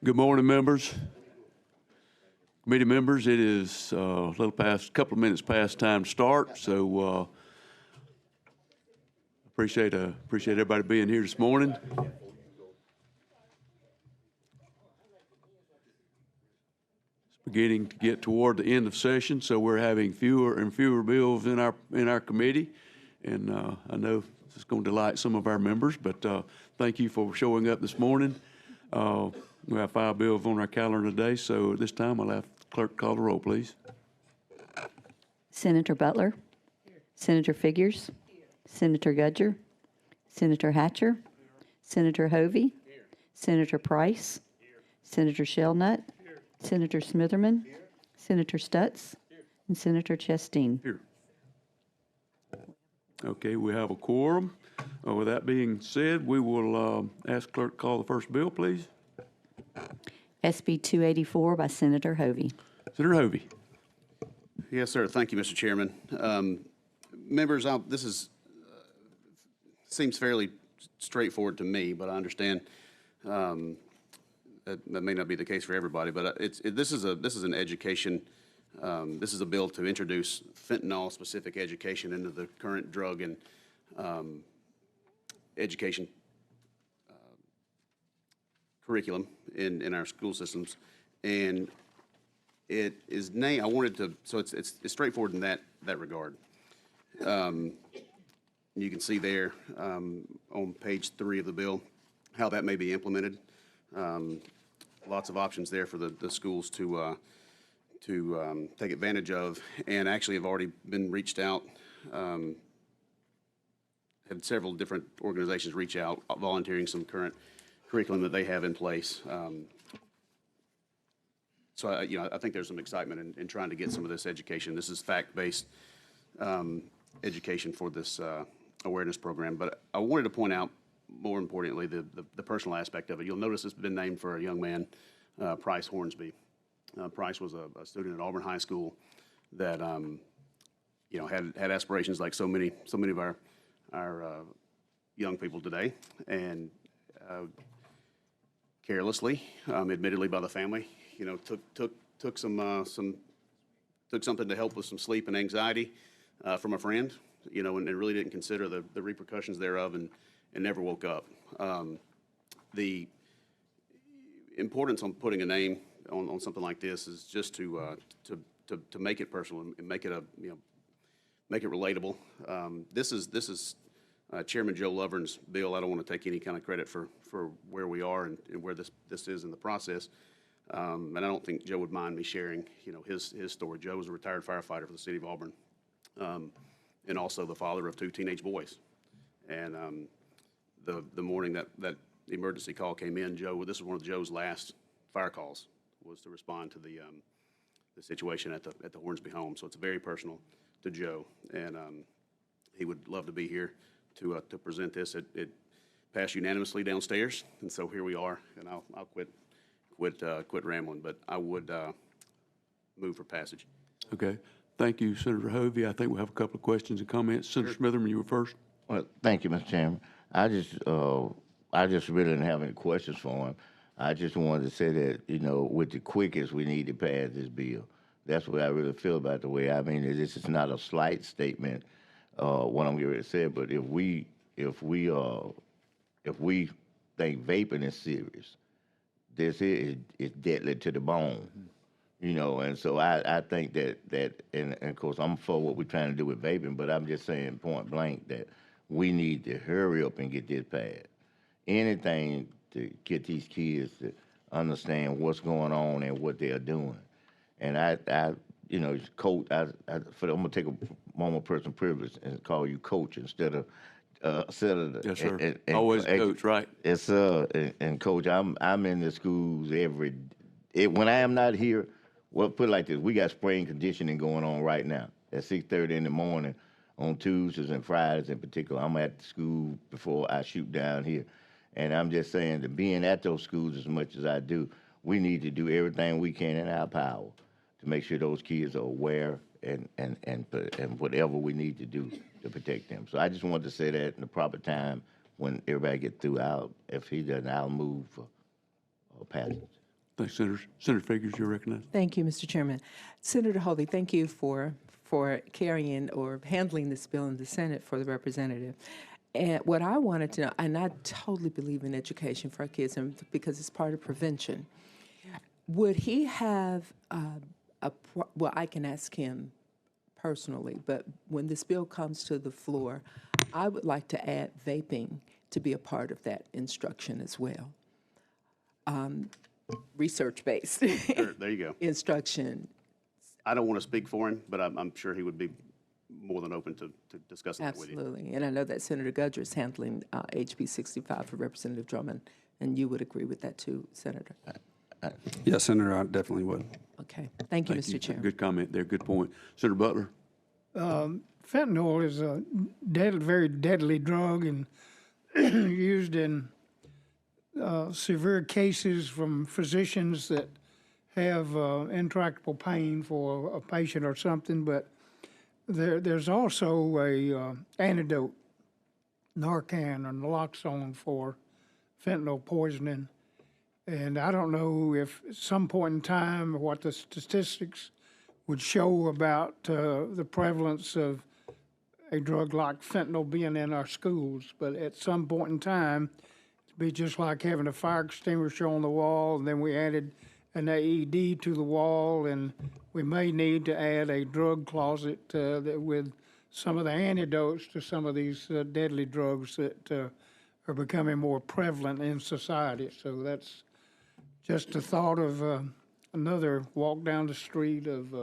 Good morning, members. Committee members, it is a couple of minutes past time to start, so appreciate everybody being here this morning. It's beginning to get toward the end of session, so we're having fewer and fewer bills in our committee, and I know this is going to delight some of our members, but thank you for showing up this morning. We have 5 bills on our calendar today, so at this time I'll have the clerk call the roll, please. Senator Butler. Here. Senator Figures. Here. Senator Gudger. Senator Hatcher. Senator Hovey. Here. Senator Price. Here. Senator Shellnut. Here. Senator Smitherman. Here. Senator Stutz. Here. And Senator Chasteen. Here. Okay, we have a quorum. With that being said, we will ask clerk to call the first bill, please. SB 284 by Senator Hovey. Senator Hovey. Yes, sir. Thank you, Mr. Chairman. Members, this seems fairly straightforward to me, but I understand that may not be the case for everybody. But this is an education. This is a bill to introduce fentanyl-specific education into the current drug and education curriculum in our school systems, and it is named. I wanted to, so it's straightforward in that regard. You can see there on page 3 of the bill how that may be implemented. Lots of options there for the schools to take advantage of, and actually have already been reached out. Had several different organizations reach out, volunteering some current curriculum that they have in place. So I think there's some excitement in trying to get some of this education. This is fact-based education for this awareness program. But I wanted to point out, more importantly, the personal aspect of it. You'll notice it's been named for a young man, Price Hornsby. Price was a student at Auburn High School that had aspirations like so many of our young people today, and carelessly, admittedly by the family, took something to help with some sleep and anxiety from a friend, and really didn't consider the repercussions thereof, and never woke up. The importance on putting a name on something like this is just to make it personal and make it make it relatable. This is Chairman Joe Lovern's bill. I don't want to take any kind of credit for where we are and where this is in the process. And I don't think Joe would mind me sharing, his story. Joe was a retired firefighter for the city of Auburn, and also the father of 2 teenage boys. And the morning that emergency call came in, this was one of Joe's last fire calls, was to respond to the situation at the Hornsby home. So it's very personal to Joe, and he would love to be here to present this. It passed unanimously downstairs, and so here we are. And I'll quit rambling, but I would move for passage. Okay. Thank you, Senator Hovey. I think we have a couple of questions and comments. Senator Smitherman, you were first. Well, thank you, Mr. Chairman. I just really didn't have any questions for him. I just wanted to say that, with the quickest, we need to pass this bill. That's what I really feel about the way. I mean, this is not a slight statement, what I'm getting ready to say, but if we think vaping is serious, this is deadly to the bone, and so I think that and of course I'm for what we're trying to do with vaping, but I'm just saying point blank that we need to hurry up and get this passed. Anything to get these kids to understand what's going on and what they're doing. And coach, I'm gonna take a moment of personal privilege and call you coach instead of Senator. Yes, sir. And always coach, right? Yes, sir. And coach, I'm in the schools when I am not here. Well, put it like this: we got spring conditioning going on right now at 6:30 in the morning on Tuesdays and Fridays in particular. I'm at the school before I shoot down here, and I'm just saying that being at those schools as much as I do, we need to do everything we can in our power to make sure those kids are aware and whatever we need to do to protect them. So I just wanted to say that in the proper time when everybody get through, if he doesn't, I'll move for passage. Thanks, Senator. Senator Figures, you're recognized. Thank you, Mr. Chairman. Senator Hovey, thank you for carrying or handling this bill in the Senate for the representative. And what I wanted to know, and I totally believe in education for our kids, and because it's part of prevention. Would he have well, I can ask him personally, but when this bill comes to the floor, I would like to add vaping to be a part of that instruction as well. Research-based There you go. instruction. I don't want to speak for him, but I'm sure he would be more than open to discussing that with you. Absolutely. And I know that Senator Gudger is handling HB 65 for Representative Drummond, and you would agree with that too, Senator? Yes, Senator, I definitely would. Okay. Thank you, Thank Mr. Chairman. Good comment there, good point. Senator Butler? Fentanyl is a very deadly drug and used in severe cases from physicians that have intractable pain for a patient or something. But there's also a antidote, Narcan or naloxone, for fentanyl poisoning. And I don't know if at some point in time what the statistics would show about the prevalence of a drug like fentanyl being in our schools. But at some point in time, it'd be just like having a fire extinguisher on the wall, and then we added an AED to the wall, and we may need to add a drug closet with some of the antidotes to some of these deadly drugs that are becoming more prevalent in society. So that's just a thought of another walk down the street of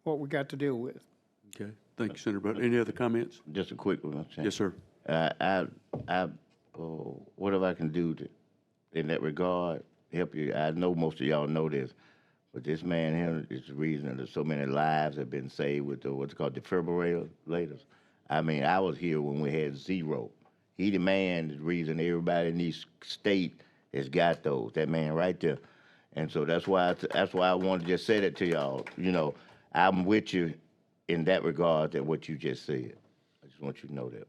what we got to deal with. Okay, thank you, Senator Butler. Any other comments? Just a quick one. Mr. Chairman. Yes, sir. Whatever I can do in that regard, help you. I know most of y'all know this, but this man here is the reason that so many lives have been saved with what's called defibrillators. I mean, I was here when we had zero. He the man, the reason everybody in this state has got those. That man right there. And so that's why I wanted to just say that to y'all. You know, I'm with you in that regard, that what you just said. I just want you to know that.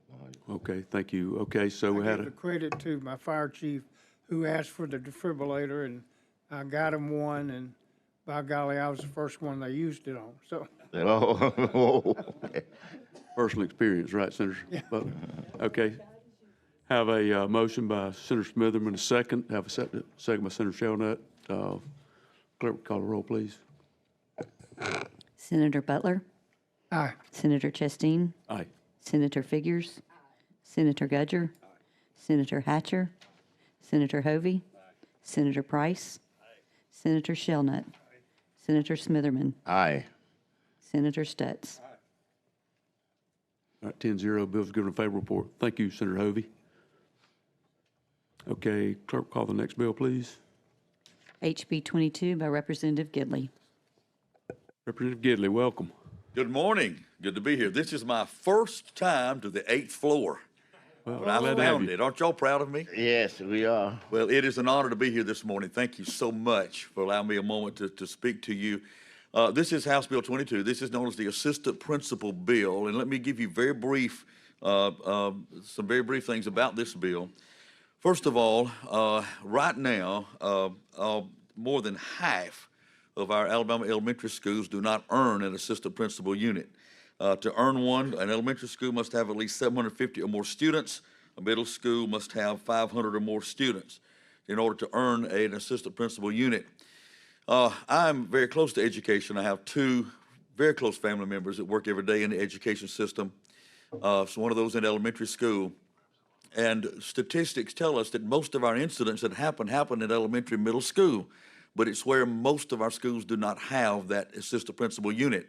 Okay, thank you. Okay, so we I had give a, the credit to my fire chief who asked for the defibrillator, and I got him one, and by golly, I was the first one they used it on. So Oh, personal experience, right, Senator Butler? Okay. Have a motion by Senator Smitherman, a second. Have a second by Senator Shelnut. Clerk, call the roll, please. Senator Butler? aye. Senator Chasteen? Aye. Senator Figures? Senator Gudger? Senator Hatcher? Senator Hovey? Senator Price? Senator Shelnut? Senator Smitherman? aye. Senator Stutz? All right, 10-0, bill's given a favorable report. Thank you, Senator Hovey. Okay, clerk, call the next bill, please. HB 22 by Representative Gidley. Representative Gidley, welcome. Good morning. Good to be here. This is my first time to the 8th floor. Well, But I glad to have found you. it. Aren't y'all proud of me? Yes, we are. Well, it is an honor to be here this morning. Thank you so much for allowing me a moment to speak to you. This is House Bill 22. This is known as the Assistant Principal Bill. And let me give you some very brief things about this bill. First of all, right now, more than half of our Alabama elementary schools do not earn an assistant principal unit. To earn one, an elementary school must have at least 750 or more students. A middle school must have 500 or more students in order to earn an assistant principal unit. I'm very close to education. I have two very close family members that work every day in the education system. So one of those in elementary school. And statistics tell us that most of our incidents that happen in elementary and middle school, but it's where most of our schools do not have that assistant principal unit.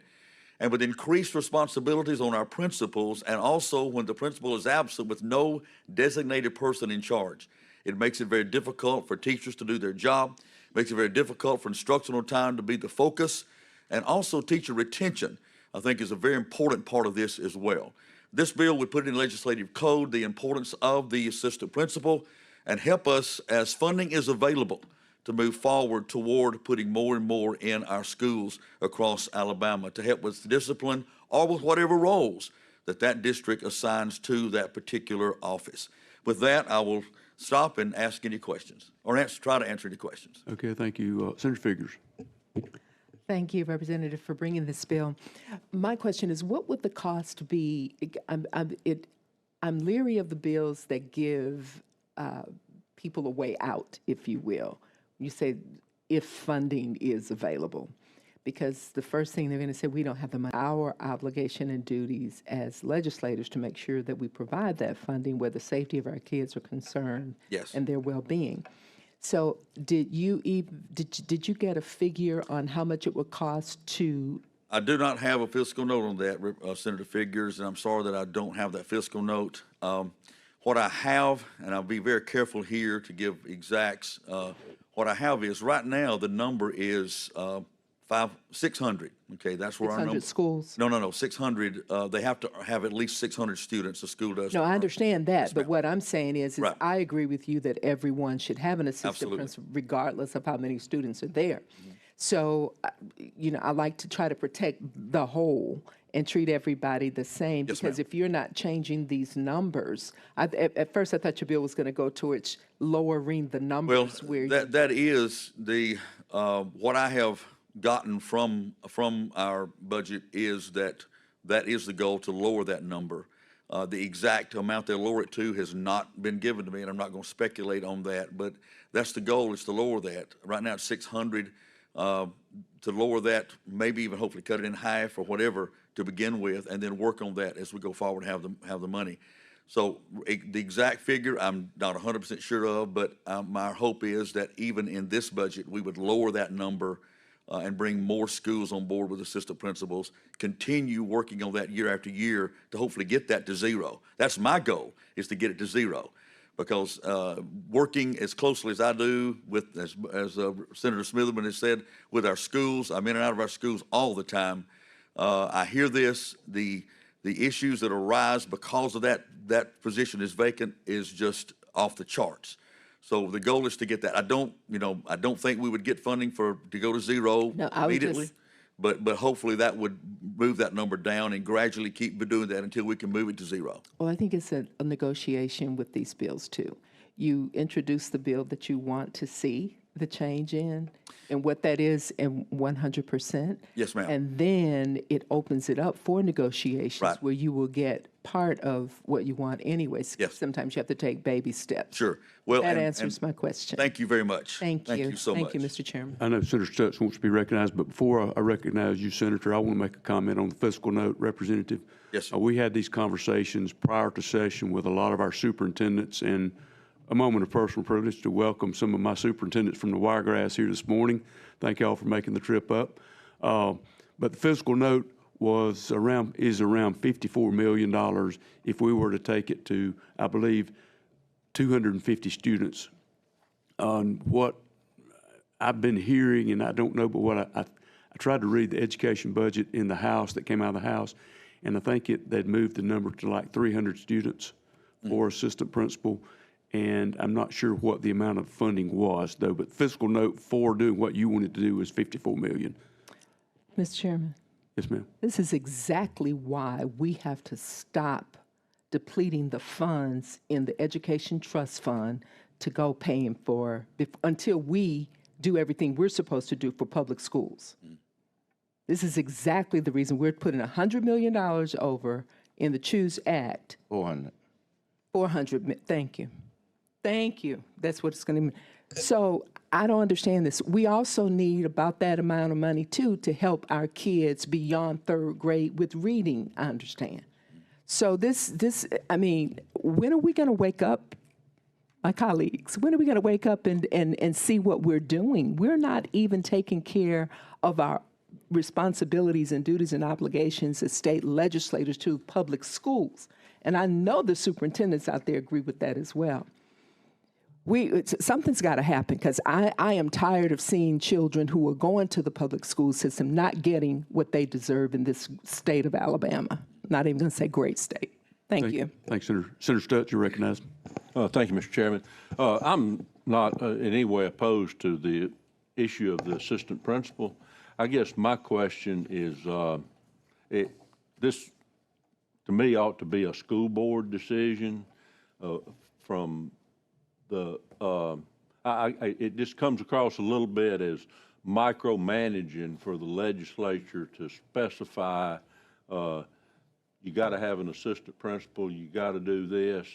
And with increased responsibilities on our principals, and also when the principal is absent with no designated person in charge, it makes it very difficult for teachers to do their job, makes it very difficult for instructional time to be the focus, and also teacher retention, I think, is a very important part of this as well. This bill would put in legislative code the importance of the assistant principal and help us, as funding is available, to move forward toward putting more and more in our schools across Alabama to help with discipline or with whatever roles that district assigns to that particular office. With that, I will stop and ask any questions, or try to answer any questions. Okay, thank you. Senator Figures. Thank you, Representative, for bringing this bill. My question is, what would the cost be? I'm leery of the bills that give people a way out, if you will. You say if funding is available, because the first thing they're going to say, we don't have the money. Our obligation and duties as legislators to make sure that we provide that funding where the safety of our kids are concerned. Yes. And their well-being. So did you get a figure on how much it would cost to? I do not have a fiscal note on that, Senator Figures, and I'm sorry that I don't have that fiscal note. What I have, and I'll be very careful here to give exacts, what I have is right now the number is 600. Okay, that's where our number. 600 schools? No, 600. They have to have at least 600 students. The school does. No, I understand that, but what I'm saying is Right. I agree with you that everyone should have an assistant Absolutely. principal regardless of how many students are there. So, I like to try to protect the whole and treat everybody the same. Yes, Because ma'am. if you're not changing these numbers, at first I thought your bill was going to go towards lowering the Well, numbers where that is the, what I have gotten from our budget is that is the goal, to lower that number. The exact amount they'll lower it to has not been given to me, and I'm not going to speculate on that, but that's the goal, is to lower that. Right now it's 600, to lower that, maybe even hopefully cut it in half or whatever to begin with, and then work on that as we go forward and have the money. So the exact figure, I'm not 100% sure of, but my hope is that even in this budget, we would lower that number and bring more schools on board with assistant principals, continue working on that year after year to hopefully get that to zero. That's my goal, is to get it to zero. Because working as closely as I do with, as Senator Smitherman has said, with our schools, I'm in and out of our schools all the time. I hear this, the issues that arise because of that position is vacant is just off the charts. So the goal is to get that. I don't think we would get funding to go to zero No, I would immediately. just- But hopefully that would move that number down and gradually keep doing that until we can move it to zero. Well, I think it's a negotiation with these bills too. You introduce the bill that you want to see the change in, and what that is in 100%. Yes, ma'am. And then it opens it up for negotiations Right. where you will get part of what you want anyways. Yes. Sometimes you have to take baby steps. Sure. Well, That and- answers and my question. Thank you very much. Thank you. Thank you so much. Thank you, Mr. Chairman. I know Senator Stutz wants to be recognized, but before I recognize you, Senator, I want to make a comment on the fiscal note, Representative. Yes, sir. We had these conversations prior to session with a lot of our superintendents, and a moment of personal privilege to welcome some of my superintendents from the Wiregrass here this morning. Thank y'all for making the trip up. But the fiscal note is around $54 million if we were to take it to, I believe, 250 students. What I've been hearing, and I don't know, but what I tried to read the education budget in the House that came out of the House, and I think they'd moved the number to like 300 students for assistant principal, and I'm not sure what the amount of funding was, though, but fiscal note for doing what you wanted to do is $54 million. Mr. Chairman, Yes, ma'am. this is exactly why we have to stop depleting the funds in the Education Trust Fund to go paying for, until we do everything we're supposed to do for public schools. This is exactly the reason we're putting $100 million over in the Choose Act. 400. 400, thank you. Thank you. That's what it's going to mean. So I don't understand this. We also need about that amount of money too to help our kids beyond third grade with reading, I understand. So I mean, when are we going to wake up, my colleagues? When are we going to wake up and see what we're doing? We're not even taking care of our responsibilities and duties and obligations as state legislators to public schools. And I know the superintendents out there agree with that as well. Something's got to happen, because I am tired of seeing children who are going to the public school system not getting what they deserve in this state of Alabama. Not even going to say great state. Thank you. Thanks, Senator. Senator Stutz, you're recognized. Thank you, Mr. Chairman. I'm not in any way opposed to the issue of the assistant principal. I guess my question is, this to me, ought to be a school board decision from the, it just comes across a little bit as micromanaging for the legislature to specify, you got to have an assistant principal, you got to do this.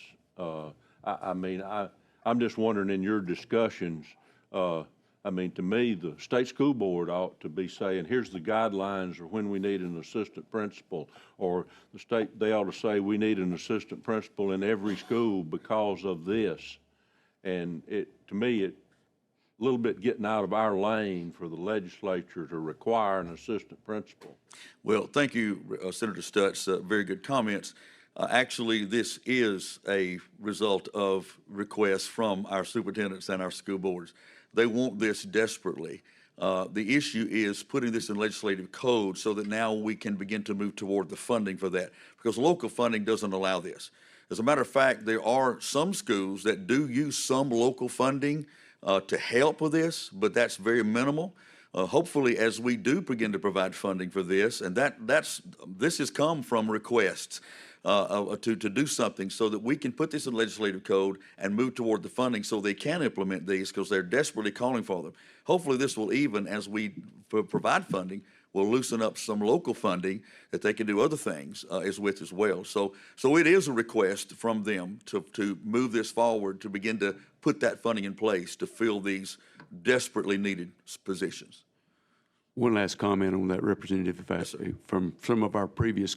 I'm just wondering in your discussions, to me, the state school board ought to be saying, here's the guidelines or when we need an assistant principal, or the state, they ought to say, we need an assistant principal in every school because of this. And to me, a little bit getting out of our lane for the legislature to require an assistant principal. Well, thank you, Senator Stutz. Very good comments. Actually, this is a result of requests from our superintendents and our school boards. They want this desperately. The issue is putting this in legislative code so that now we can begin to move toward the funding for that, because local funding doesn't allow this. As a matter of fact, there are some schools that do use some local funding to help with this, but that's very minimal. Hopefully, as we do begin to provide funding for this, and this has come from requests to do something so that we can put this in legislative code and move toward the funding so they can implement these, because they're desperately calling for them. Hopefully, this will even, as we provide funding, will loosen up some local funding that they can do other things as well. So it is a request from them to move this forward, to begin to put that funding in place to fill these desperately needed positions. One last comment on that, Representative, if I say, from some of our previous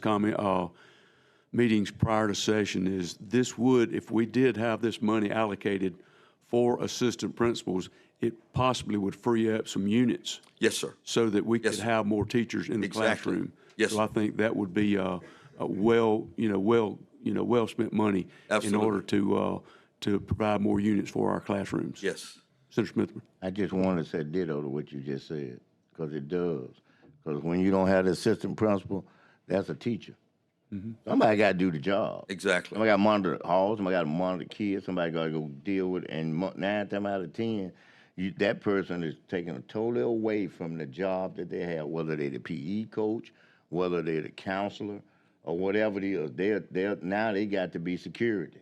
meetings prior to session, is this would, if we did have this money allocated for assistant principals, it possibly would free up some units Yes, sir. so that we could Yes, sir. have more teachers in the Exactly. classroom. Yes, So sir. I think that would be a well spent money in order to provide more units for our classrooms. Yes. Senator Smithman. I just want to say ditto to what you just said, because it does. Because when you don't have the assistant principal, that's a teacher. Somebody got to do the job. Exactly. Somebody got to monitor the halls. Somebody got to monitor the kids. Somebody got to go deal with it. And 9 times out of 10, that person is taken totally away from the job that they have, whether they're the PE coach, whether they're the counselor, or whatever it is. Now they got to be security.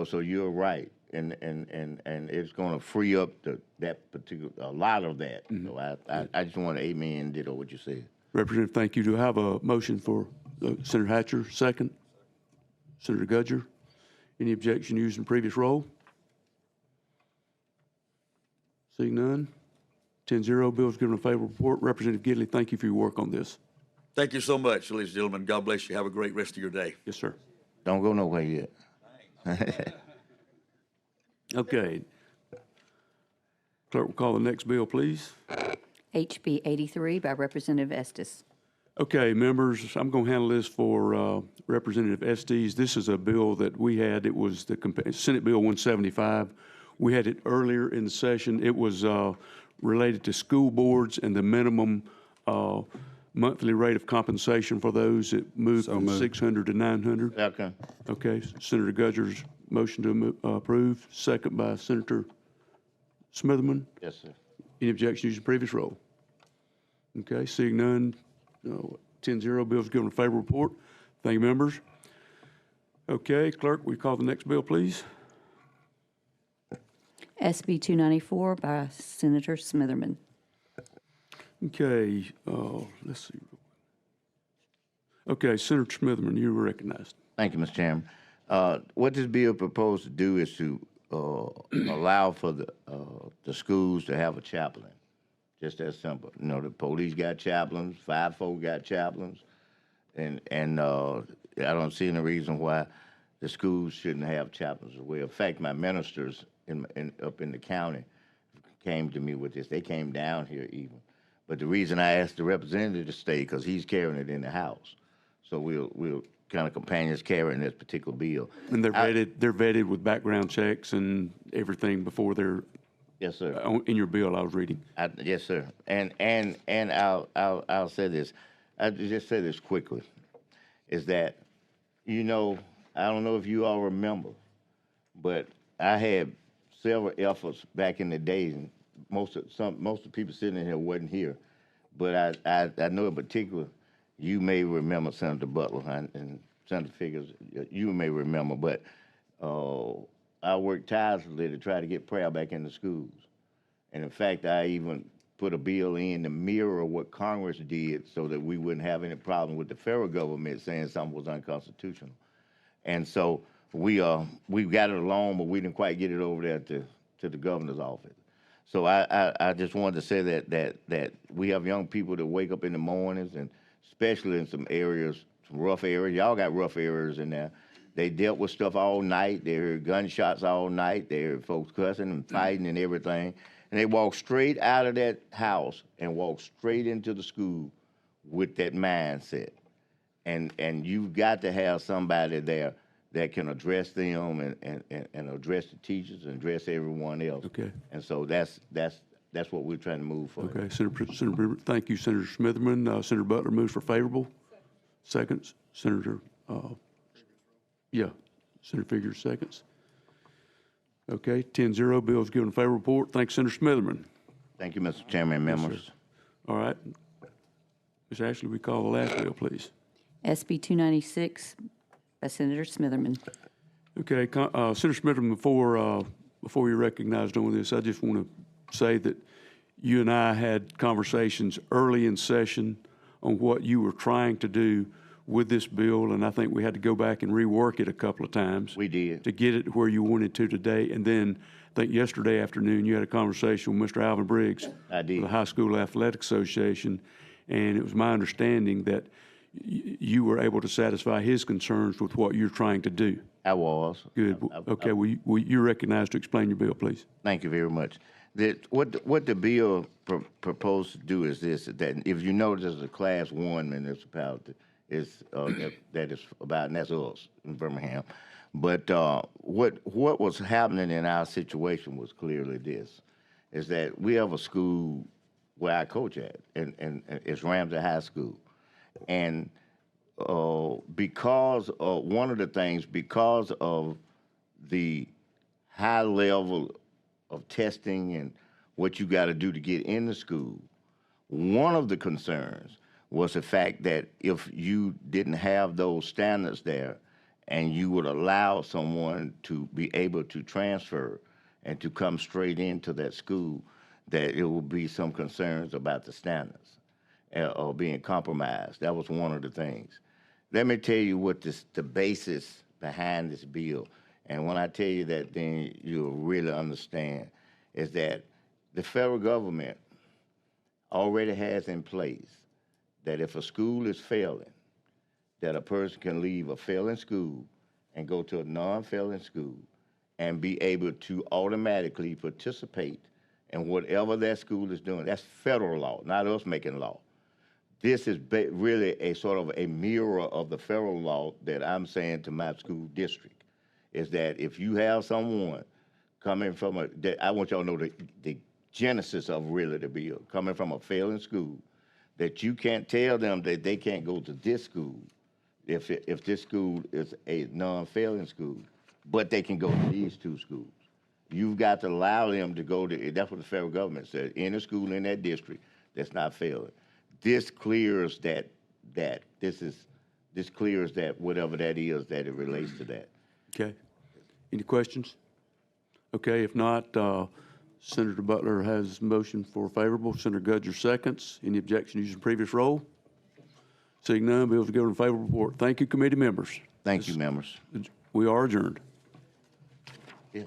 So you're right. And it's going to free up a lot of that. So I just want to amen ditto what you said. Representative, thank you. Do I have a motion for Senator Hatcher, second? Senator Gudger? Any objection using previous roll? Seeing none. 10-0, bill is given a favorable report. Representative Gidley, thank you for your work on this. Thank you so much, ladies and gentlemen. God bless you. Have a great rest of your day. Yes, sir. Don't go nowhere yet. Okay. Clerk will call the next bill, please. HB 83 by Representative Estes. Okay, members, I'm going to handle this for Representative Estes. This is a bill that we had. It was the Senate Bill 175. We had it earlier in the session. It was related to school boards and the minimum monthly rate of compensation for those that moved from 600 to 900. Okay. Okay, Senator Gudger's motion to approve, second by Senator Smitherman. Yes, sir. Any objection using previous roll? Okay, seeing none, 10-0, bill's given a favorable report. Thank you, members. Okay, clerk, will you call the next bill, please? SB 294 by Senator Smitherman. Okay, let's see. Okay, Senator Smitherman, you are recognized. Thank you, Mr. Chairman. What this bill proposed to do is to allow for the schools to have a chaplain. Just that simple. The police got chaplains, fire folk got chaplains, and I don't see any reason why the schools shouldn't have chaplains as well. In fact, my ministers up in the county came to me with this. They came down here even. But the reason I asked the representative to stay, because he's carrying it in the House. So we'll kind of companions carrying this particular bill. And they're vetted with background checks and everything before they're Yes, sir. in your bill I was reading. Yes, sir. And I'll say this. I'll just say this quickly, is that, I don't know if you all remember, but I had several efforts back in the days, and most of the people sitting in here wasn't here, but I know in particular, you may remember Senator Butler and Senator Figures, you may remember, but I worked tirelessly to try to get prayer back in the schools. And in fact, I even put a bill in to mirror what Congress did so that we wouldn't have any problem with the federal government saying something was unconstitutional. And so we got it along, but we didn't quite get it over there to the governor's office. So I just wanted to say that we have young people that wake up in the mornings, and especially in some areas, some rough areas. Y'all got rough areas in there. They dealt with stuff all night. They heard gunshots all night. They heard folks cussing and fighting and everything. And they walk straight out of that house and walk straight into the school with that mindset. And you've got to have somebody there that can address them and address the teachers and address everyone else. Okay. And so that's what we're trying to move for. Okay, Senator, thank you, Senator Smitherman. Senator Butler moves for favorable. Seconds, Senator, Senator Figures seconds. Okay, 10-0, bill's given a favorable report. Thanks, Senator Smitherman. Thank you, Mr. Chairman and members. All right. Ms. Ashley, we call the last bill, please. SB 296 by Senator Smitherman. Okay, Senator Smitherman, before you're recognized on this, I just want to say that you and I had conversations early in session on what you were trying to do with this bill, and I think we had to go back and rework it a couple of times. We did. To get it where you wanted to today. And then I think yesterday afternoon, you had a conversation with Mr. Alvin Briggs. I did. Of the High School Athletic Association, and it was my understanding that you were able to satisfy his concerns with what you're trying to do. I was. Good. Okay, you're recognized to explain your bill, please. Thank you very much. What the bill proposed to do is this: that if you notice, there's a Class 1 municipality that is about, and that's us in Birmingham. But what was happening in our situation was clearly this: is that we have a school where I coach at, and it's Ramsey High School, and because of one of the things, because of the high level of testing and what you got to do to get in the school, one of the concerns was the fact that if you didn't have those standards there and you would allow someone to be able to transfer and to come straight into that school, that it would be some concerns about the standards or being compromised. That was one of the things. Let me tell you what the basis behind this bill, and when I tell you that, then you'll really understand, is that the federal government already has in place that if a school is failing, that a person can leave a failing school and go to a non-failing school and be able to automatically participate in whatever that school is doing. That's federal law, not us making law. This is really a sort of a mirror of the federal law that I'm saying to my school district, is that if you have someone coming from I want y'all to know the genesis of really the bill, coming from a failing school, that you can't tell them that they can't go to this school if this school is a non-failing school, but they can go to these two schools. You've got to allow them to go to, that's what the federal government said, any school in that district that's not failing. This clears that this clears that whatever that is, that it relates to that. Okay. Any questions? Okay, if not, Senator Butler has motion for favorable. Senator Gudger seconds. Any objection using previous roll? Seeing none, bills are given a favorable report. Thank you, committee members. Thank you, members. We are adjourned. Yeah.